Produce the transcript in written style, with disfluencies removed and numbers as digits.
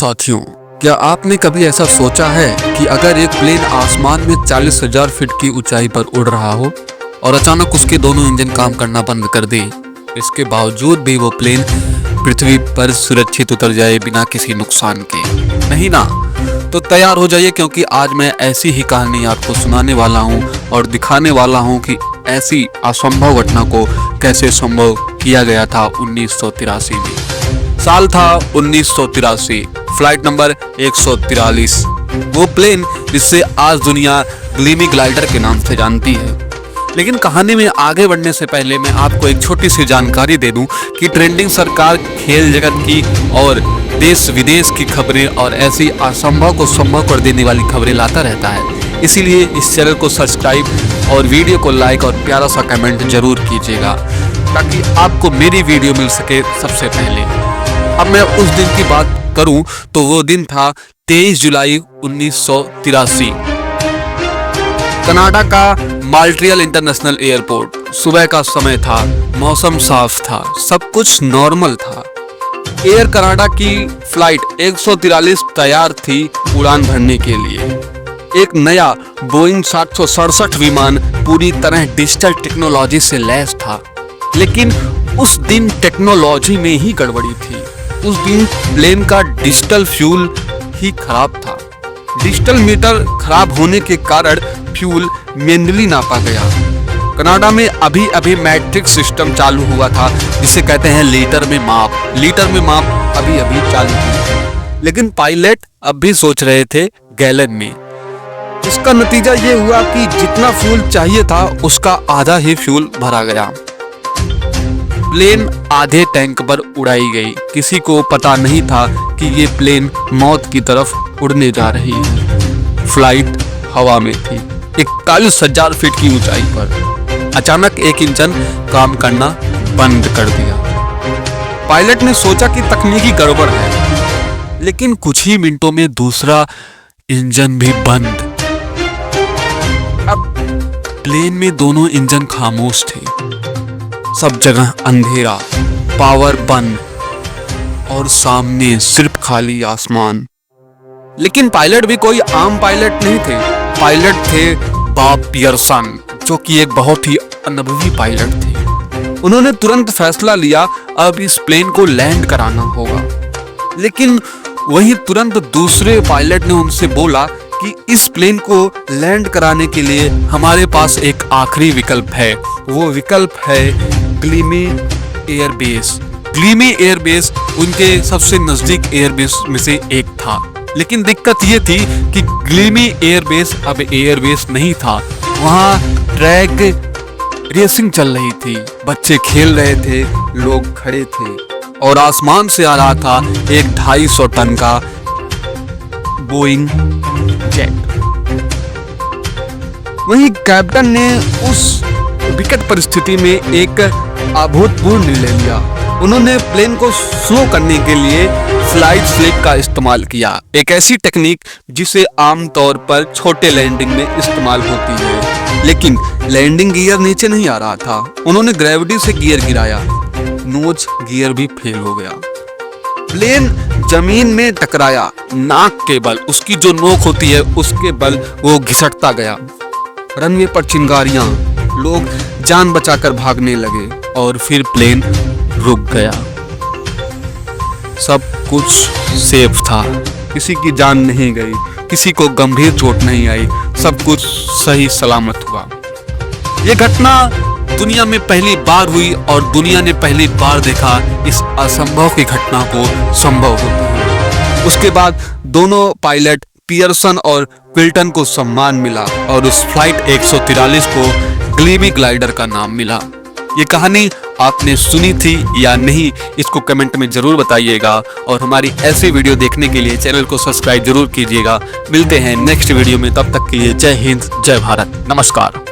साथियों, क्या आपने कभी ऐसा सोचा है कि अगर एक प्लेन आसमान में 40,000 फीट की ऊंचाई पर उड़ रहा हो और अचानक उसके दोनों इंजन काम करना बंद कर दे, इसके बावजूद भी वो प्लेन पृथ्वी पर सुरक्षित उतर जाए बिना किसी नुकसान के? नहीं ना? तो तैयार हो जाइए, क्योंकि आज मैं ऐसी ही कहानी आपको सुनाने वाला हूँ और दिखाने वाला हूँ कि ऐसी असंभव घटना को कैसे संभव किया गया था 1983 में। साल था 1983, फ्लाइट नंबर 143। वो प्लेन जिससे आज दुनिया ग्लीमी ग्लाइडर के नाम से जानती है। लेकिन कहानी में आगे बढ़ने से पहले मैं आपको एक छोटी सी जानकारी दे दूं कि ट्रेंडिंग सरकार खेल जगत की और देश विदेश की खबरें और ऐसी असंभव को संभव कर देने वाली खबरें लाता रहता है। इसीलिए इस चैनल को सब्सक्राइब और वीडियो को लाइक और प्यारा सा कमेंट जरूर कीजिएगा, ताकि आपको मेरी वीडियो मिल सके सबसे पहले। अब मैं उस दिन की बात करूं तो वो दिन था 23 जुलाई 1983। कनाडा का मॉन्ट्रियल इंटरनेशनल एयरपोर्ट। सुबह का समय था, मौसम साफ था, सब कुछ नॉर्मल था। एयर कनाडा की फ्लाइट 143 तैयार थी उड़ान भरने के लिए। एक नया बोइंग 767 विमान पूरी तरह डिजिटल टेक्नोलॉजी से लैस था। लेकिन उस दिन टेक्नोलॉजी में ही गड़बड़ी थी। उस दिन प्लेन का डिजिटल फ्यूल ही खराब था। डिजिटल मीटर खराब होने के कारण फ्यूल मैन्युअली नापा गया। कनाडा में अभी अभी मैट्रिक सिस्टम चालू हुआ था, जिसे कहते हैं लीटर में माप। लीटर में माप अभी अभी चालू हुआ, लेकिन पायलट अब भी सोच रहे थे गैलन में। इसका नतीजा ये हुआ कि जितना फ्यूल चाहिए था उसका आधा ही फ्यूल भरा गया। प्लेन आधे टैंक पर उड़ाई गई। किसी को पता नहीं था कि ये प्लेन मौत की तरफ उड़ने जा रही है। फ्लाइट हवा में थी 41,000 फीट की ऊंचाई पर। अचानक एक इंजन काम करना बंद कर दिया। पायलट ने सोचा कि तकनीकी गड़बड़ है, लेकिन कुछ ही मिनटों में दूसरा इंजन भी बंद। अब प्लेन में दोनों इंजन खामोश थे। सब जगह अंधेरा, पावर बंद और सामने सिर्फ खाली आसमान। लेकिन पायलट भी कोई आम पायलट नहीं थे। पायलट थे बॉब पियर्सन, जो कि एक बहुत ही अनुभवी पायलट थे। उन्होंने तुरंत फैसला लिया, अब इस प्लेन को लैंड कराना होगा। लेकिन वहीं तुरंत दूसरे पायलट ने उनसे बोला कि इस प्लेन को लैंड कराने के लिए हमारे पास एक आखिरी विकल्प है। वो विकल्प है ग्लीमी एयरबेस। ग्लीमी एयरबेस उनके सबसे नजदीक एयरबेस में से एक था। लेकिन दिक्कत ये थी कि ग्लीमी एयरबेस अब एयरबेस नहीं था। वहाँ ट्रैक रेसिंग चल रही थी, बच्चे खेल रहे थे, लोग खड़े थे और आसमान से आ रहा था एक 250 टन का बोइंग जेट। वहीं कैप्टन ने उस विकट परिस्थिति में एक अभूतपूर्व निर्णय लिया। उन्होंने प्लेन को स्लो करने के लिए फ्लाइट स्लिप का इस्तेमाल किया, एक ऐसी टेक्निक जिसे आमतौर पर छोटे लैंडिंग में इस्तेमाल होती है। लेकिन लैंडिंग गियर नीचे नहीं आ रहा था। उन्होंने ग्रेविटी से गियर गिराया, नोज गियर भी फेल हो गया। प्लेन जमीन में टकराया, नाक के बल, उसकी जो नोक होती है उसके बल वो घिसटता गया। रनवे पर चिंगारियां, लोग जान बचाकर भागने लगे और फिर प्लेन रुक गया। सब कुछ सेफ था, किसी की जान नहीं गई, किसी को गंभीर चोट नहीं आई, सब कुछ सही सलामत हुआ। ये घटना दुनिया में पहली बार हुई और दुनिया ने पहली बार देखा इस असंभव की घटना को संभव होते हुए। उसके बाद दोनों पायलट पियर्सन और क्विल्टन को सम्मान मिला और उस फ्लाइट 143 को ग्लीमी ग्लाइडर का नाम मिला। ये कहानी आपने सुनी थी या नहीं, इसको कमेंट में जरूर बताइएगा और हमारी ऐसी वीडियो देखने के लिए चैनल को सब्सक्राइब जरूर कीजिएगा। मिलते हैं नेक्स्ट वीडियो में, तब तक के लिए जय हिंद, जय भारत, नमस्कार।